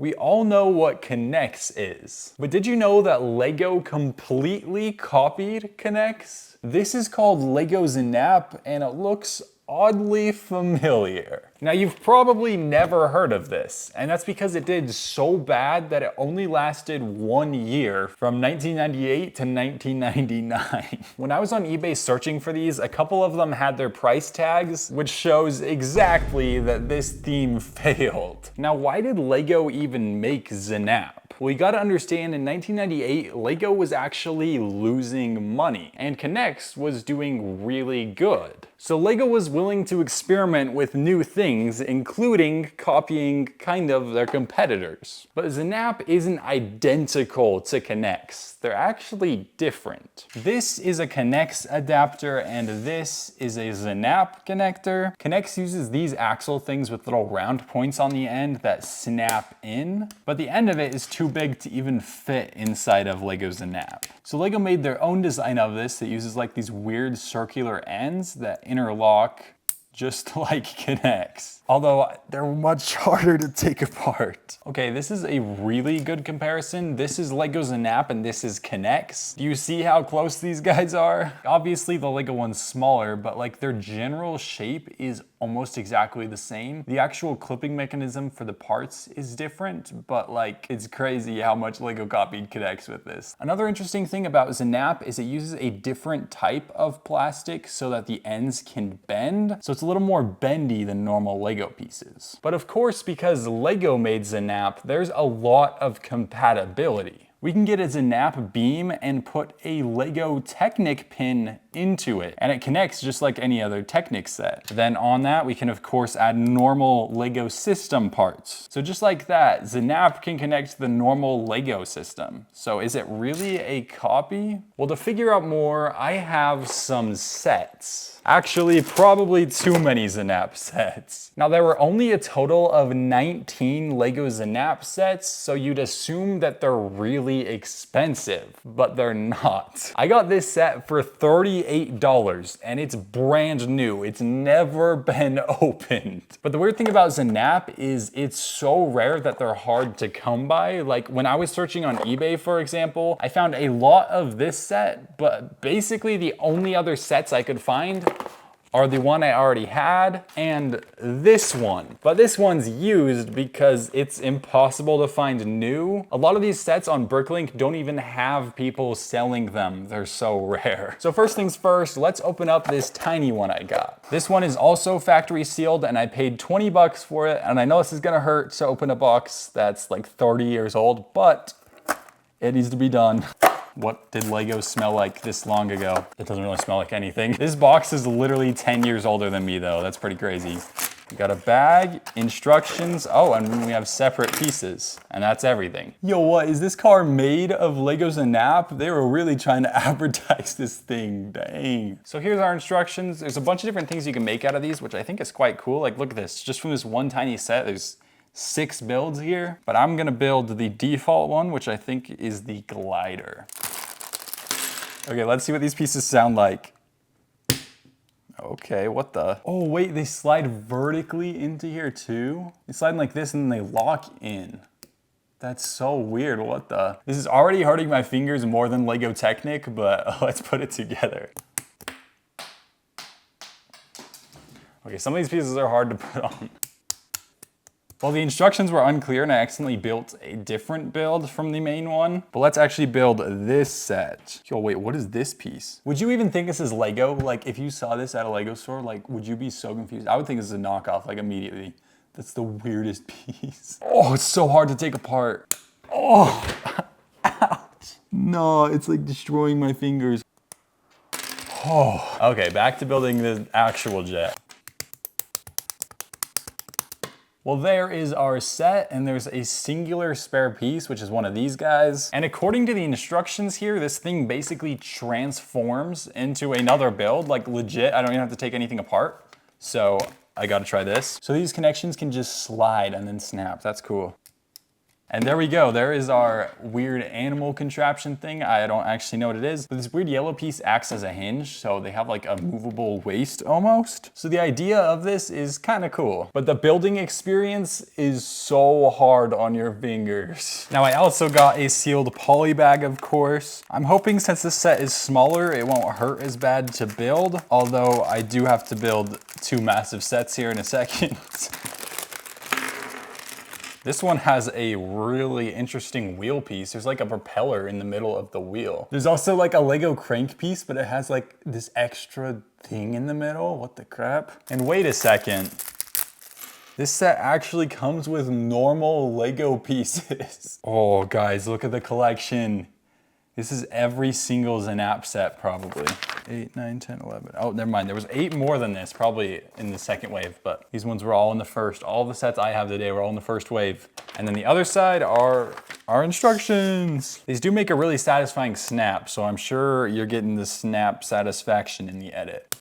We all know what knex is, but did you know that Lego completely copied knex? This is called Lego Znap, and it looks oddly familiar. Now, you've probably never heard of this, and that's because it did so bad that it only lasted 1 year from 1998 to 1999. When I was on eBay searching for these, a couple of them had their price tags, which shows exactly that this theme failed. Now, why did Lego even make Znap? Well, you gotta understand, in 1998, Lego was actually losing money, and knex was doing really good. So Lego was willing to experiment with new things, including copying kind of their competitors. But Znap isn't identical to knex. They're actually different. This is a knex adapter, and this is a Znap connector. Knex uses these axle things with little round points on the end that snap in, but the end of it is too big to even fit inside of Lego Znap. So Lego made their own design of this that uses like these weird circular ends that interlock just like knex. Although they're much harder to take apart. Okay, this is a really good comparison. This is Lego Znap and this is knex. Do you see how close these guys are? Obviously the Lego one's smaller, but like their general shape is almost exactly the same. The actual clipping mechanism for the parts is different, but like it's crazy how much Lego copied knex with this. Another interesting thing about Znap is it uses a different type of plastic so that the ends can bend. So it's a little more bendy than normal Lego pieces. But of course, because Lego made Znap, there's a lot of compatibility. We can get a Znap beam and put a Lego Technic pin into it, and it connects just like any other Technic set. Then on that, we can of course add normal Lego system parts. So just like that, Znap can connect to the normal Lego system. So is it really a copy? Well, to figure out more, I have some sets. Actually, probably too many Znap sets. Now, there were only a total of 19 Lego Znap sets, so you'd assume that they're really expensive, but they're not. I got this set for $38, and it's brand new. It's never been opened. But the weird thing about Znap is it's so rare that they're hard to come by. Like when I was searching on eBay, for example, I found a lot of this set, but basically the only other sets I could find are the one I already had and this one. But this one's used because it's impossible to find new. A lot of these sets on Bricklink don't even have people selling them. They're so rare. So first things first, let's open up this tiny one I got. This one is also factory sealed and I paid 20 bucks for it. And I know this is gonna hurt to open a box that's like 30 years old, but it needs to be done. What did Lego smell like this long ago? It doesn't really smell like anything. This box is literally 10 years older than me though. That's pretty crazy. We got a bag, instructions. Oh, and we have separate pieces, and that's everything. Yo, what, is this car made of Lego Znap? They were really trying to advertise this thing, dang. So here's our instructions. There's a bunch of different things you can make out of these, which I think is quite cool. Like, look at this, just from this one tiny set, there's 6 builds here, but I'm gonna build the default one, which I think is the glider. Okay, let's see what these pieces sound like. Okay, what the? Oh wait, they slide vertically into here too? They slide like this and then they lock in. That's so weird, what the? This is already hurting my fingers more than Lego Technic, but let's put it together. Okay, some of these pieces are hard to put on. Well, the instructions were unclear and I accidentally built a different build from the main one. But let's actually build this set. Yo, wait, what is this piece? Would you even think this is Lego? Like, if you saw this at a Lego store, like, would you be so confused? I would think this is a knockoff, like, immediately. That's the weirdest piece. Oh, it's so hard to take apart. Oh, ouch. No, it's like destroying my fingers. Oh, okay, back to building the actual jet. Well, there is our set, and there's a singular spare piece, which is one of these guys. And according to the instructions here, this thing basically transforms into another build, like legit. I don't even have to take anything apart. So I gotta try this. So these connections can just slide and then snap. That's cool. And there we go. There is our weird animal contraption thing. I don't actually know what it is, but this weird yellow piece acts as a hinge. So they have like a movable waist almost. So the idea of this is kind of cool, but the building experience is so hard on your fingers. Now I also got a sealed poly bag, of course. I'm hoping since this set is smaller, it won't hurt as bad to build. Although I do have to build 2 massive sets here in a second. This one has a really interesting wheel piece. There's like a propeller in the middle of the wheel. There's also like a Lego crank piece, but it has like this extra thing in the middle. What the crap? And wait a second. This set actually comes with normal Lego pieces. Oh guys, look at the collection. This is every single Znap set probably. 8, 9, 10, 11. Oh, never mind. There was 8 more than this probably in the second wave, but these ones were all in the first. All the sets I have today were all in the first wave. And then the other side are our instructions. These do make a really satisfying snap, so I'm sure you're getting the snap satisfaction in the edit.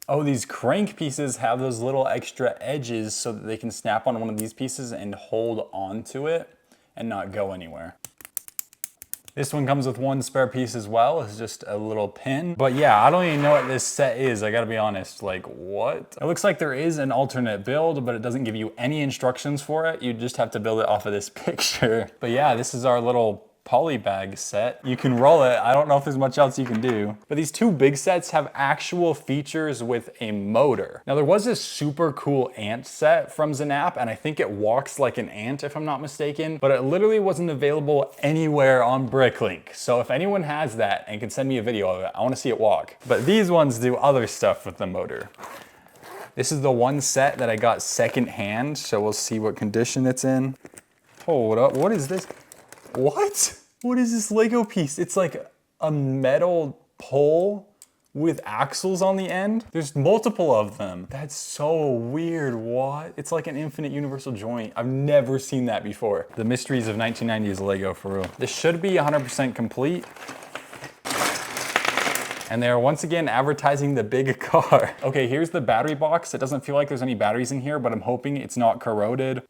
Oh, these crank pieces have those little extra edges so that they can snap on one of these pieces and hold onto it and not go anywhere. This one comes with 1 spare piece as well. It's just a little pin. But yeah, I don't even know what this set is. I gotta be honest, like what? It looks like there is an alternate build, but it doesn't give you any instructions for it. You just have to build it off of this picture. But yeah, this is our little poly bag set. You can roll it. I don't know if there's much else you can do. But these 2 big sets have actual features with a motor. Now there was this super cool ant set from Znap, and I think it walks like an ant if I'm not mistaken, but it literally wasn't available anywhere on Bricklink. So if anyone has that and can send me a video of it, I want to see it walk. But these ones do other stuff with the motor. This is the one set that I got secondhand, so we'll see what condition it's in. Hold up, what is this? What? What is this Lego piece? It's like a metal pole with axles on the end. There's multiple of them. That's so weird, what? It's like an infinite universal joint. I've never seen that before. The mysteries of 1990s Lego, for real. This should be 100% complete. And they're once again advertising the big car. Okay, here's the battery box. It doesn't feel like there's any batteries in here, but I'm hoping it's not corroded.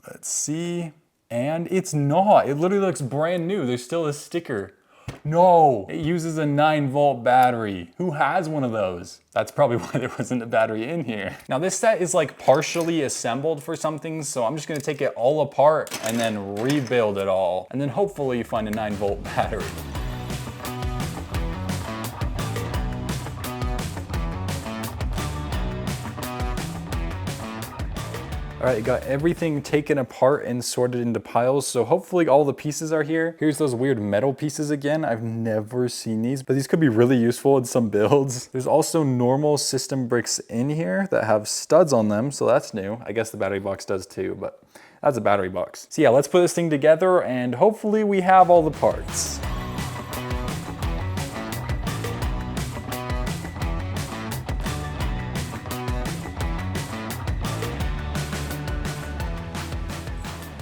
Let's see. And it's not. It literally looks brand new. There's still a sticker. No, it uses a 9-volt battery. Who has one of those? That's probably why there wasn't a battery in here. Now this set is like partially assembled for something, so I'm just gonna take it all apart and then rebuild it all. And then hopefully find a 9-volt battery. All right, got everything taken apart and sorted into piles, so hopefully all the pieces are here. Here's those weird metal pieces again. I've never seen these, but these could be really useful in some builds. There's also normal system bricks in here that have studs on them, so that's new. I guess the battery box does too, but that's a battery box. So yeah, let's put this thing together and hopefully we have all the parts.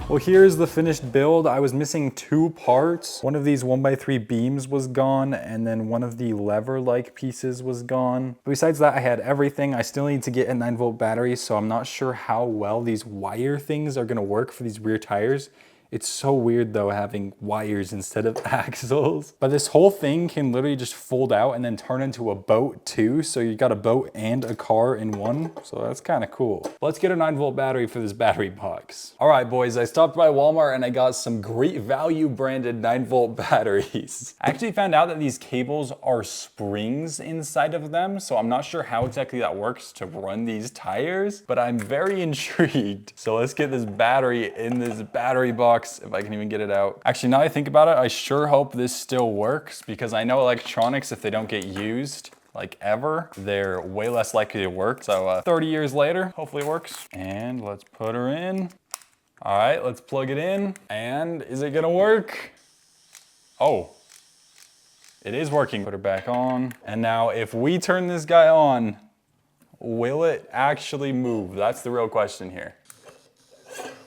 Well, here's the finished build. I was missing 2 parts. One of these 1x3 beams was gone, and then one of the lever-like pieces was gone. But besides that, I had everything. I still need to get a 9-volt battery, so I'm not sure how well these wire things are gonna work for these rear tires. It's so weird though, having wires instead of axles. But this whole thing can literally just fold out and then turn into a boat too. So you got a boat and a car in one. So that's kind of cool. Let's get a 9-volt battery for this battery box. All right, boys, I stopped by Walmart and I got some great value branded 9-volt batteries. I actually found out that these cables are springs inside of them. So I'm not sure how exactly that works to run these tires, but I'm very intrigued. So let's get this battery in this battery box, if I can even get it out. Actually, now that I think about it, I sure hope this still works, because I know electronics, if they don't get used like ever, they're way less likely to work. So 30 years later, hopefully it works. And let's put her in. All right, let's plug it in. And is it gonna work? Oh, it is working. Put her back on. And now if we turn this guy on, will it actually move? That's the real question here.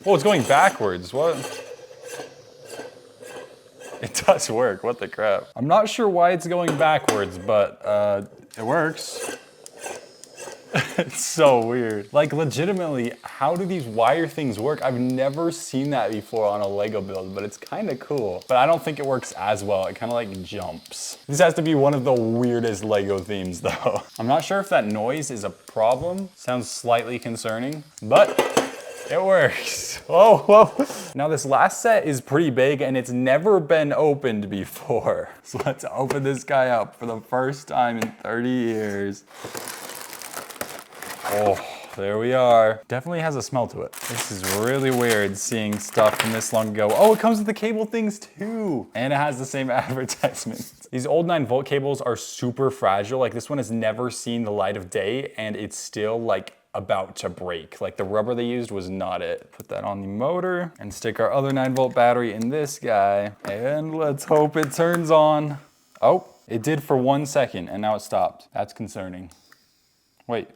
Oh, it's going backwards, what? It does work, what the crap. I'm not sure why it's going backwards, but it works. It's so weird. Like legitimately, how do these wire things work? I've never seen that before on a Lego build, but it's kind of cool. But I don't think it works as well. It kind of like jumps. This has to be one of the weirdest Lego themes though. I'm not sure if that noise is a problem. Sounds slightly concerning, but it works. Oh, whoa. Now this last set is pretty big and it's never been opened before. So let's open this guy up for the first time in 30 years. Oh, there we are. Definitely has a smell to it. This is really weird seeing stuff from this long ago. Oh, it comes with the cable things too. And it has the same advertisement. These old 9-volt cables are super fragile. Like this one has never seen the light of day and it's still like about to break. Like the rubber they used was not it. Put that on the motor and stick our other 9-volt battery in this guy. And let's hope it turns on. Oh, it did for 1 second and now it stopped. That's concerning. Wait.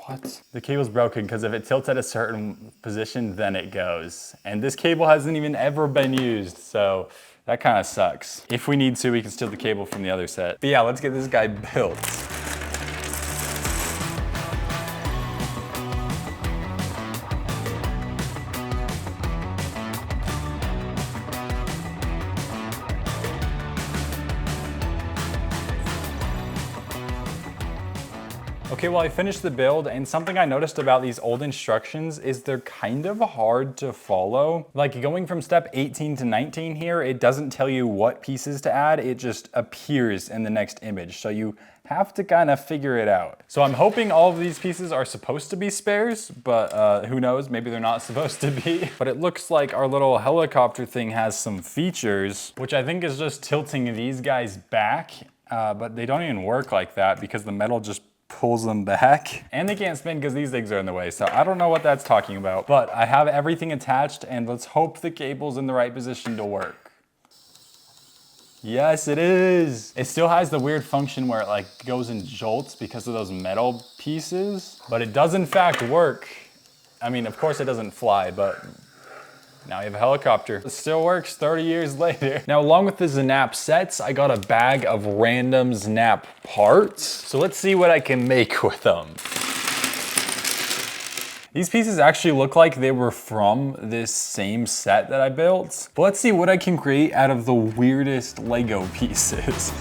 What? The cable's broken because if it tilts at a certain position, then it goes. And this cable hasn't even ever been used, so that kind of sucks. If we need to, we can steal the cable from the other set. But yeah, let's get this guy built. Okay, well I finished the build and something I noticed about these old instructions is they're kind of hard to follow. Like going from step 18 to 19 here, it doesn't tell you what pieces to add, it just appears in the next image. So you have to kind of figure it out. So I'm hoping all of these pieces are supposed to be spares, but who knows, maybe they're not supposed to be. But it looks like our little helicopter thing has some features, which I think is just tilting these guys back, but they don't even work like that because the metal just pulls them back. And they can't spin because these things are in the way. So I don't know what that's talking about, but I have everything attached and let's hope the cable's in the right position to work. Yes, it is. It still has the weird function where it like goes in jolts because of those metal pieces, but it does in fact work. I mean, of course it doesn't fly, but now we have a helicopter. It still works 30 years later. Now, along with the Znap sets, I got a bag of random Znap parts. So let's see what I can make with them. These pieces actually look like they were from this same set that I built. But let's see what I can create out of the weirdest Lego pieces.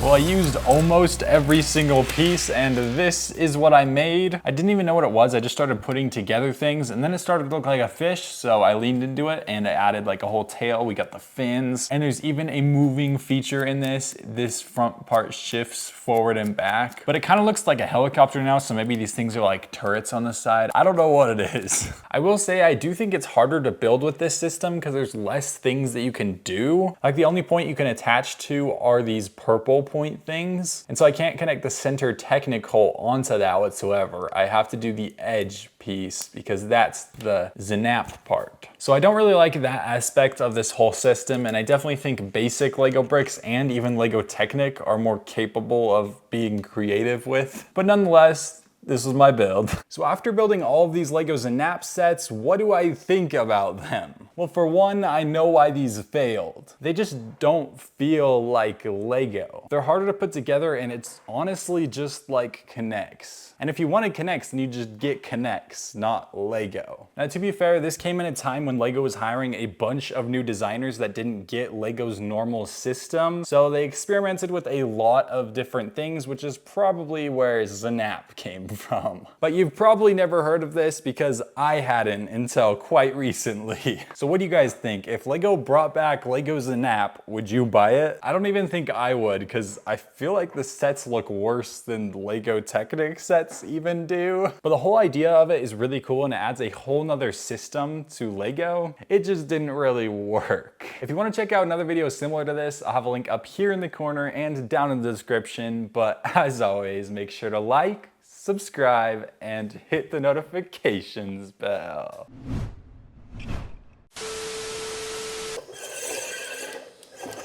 Well, I used almost every single piece and this is what I made. I didn't even know what it was. I just started putting together things and then it started to look like a fish. So I leaned into it and I added like a whole tail. We got the fins and there's even a moving feature in this. This front part shifts forward and back, but it kind of looks like a helicopter now. So maybe these things are like turrets on the side. I don't know what it is. I will say I do think it's harder to build with this system because there's less things that you can do. Like the only point you can attach to are these purple point things. And so I can't connect the center technical onto that whatsoever. I have to do the edge piece because that's the Znap part. So I don't really like that aspect of this whole system. And I definitely think basic Lego bricks and even Lego Technic are more capable of being creative with. But nonetheless, this is my build. So after building all of these Lego Znap sets, what do I think about them? Well, for one, I know why these failed. They just don't feel like Lego. They're harder to put together and it's honestly just like knex. And if you wanted knex, then you just get knex, not Lego. Now, to be fair, this came in a time when Lego was hiring a bunch of new designers that didn't get Lego's normal system. So they experimented with a lot of different things, which is probably where Znap came from. But you've probably never heard of this because I hadn't until quite recently. So what do you guys think? If Lego brought back Lego Znap, would you buy it? I don't even think I would because I feel like the sets look worse than Lego Technic sets even do. But the whole idea of it is really cool and it adds a whole nother system to Lego. It just didn't really work. If you want to check out another video similar to this, I'll have a link up here in the corner and down in the description. But as always, make sure to like, subscribe, and hit the notifications bell.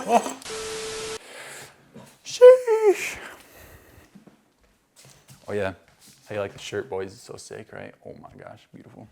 Oh. Sheesh. Oh yeah, how you like the shirt, boys? It's so sick, right? Oh my gosh, beautiful.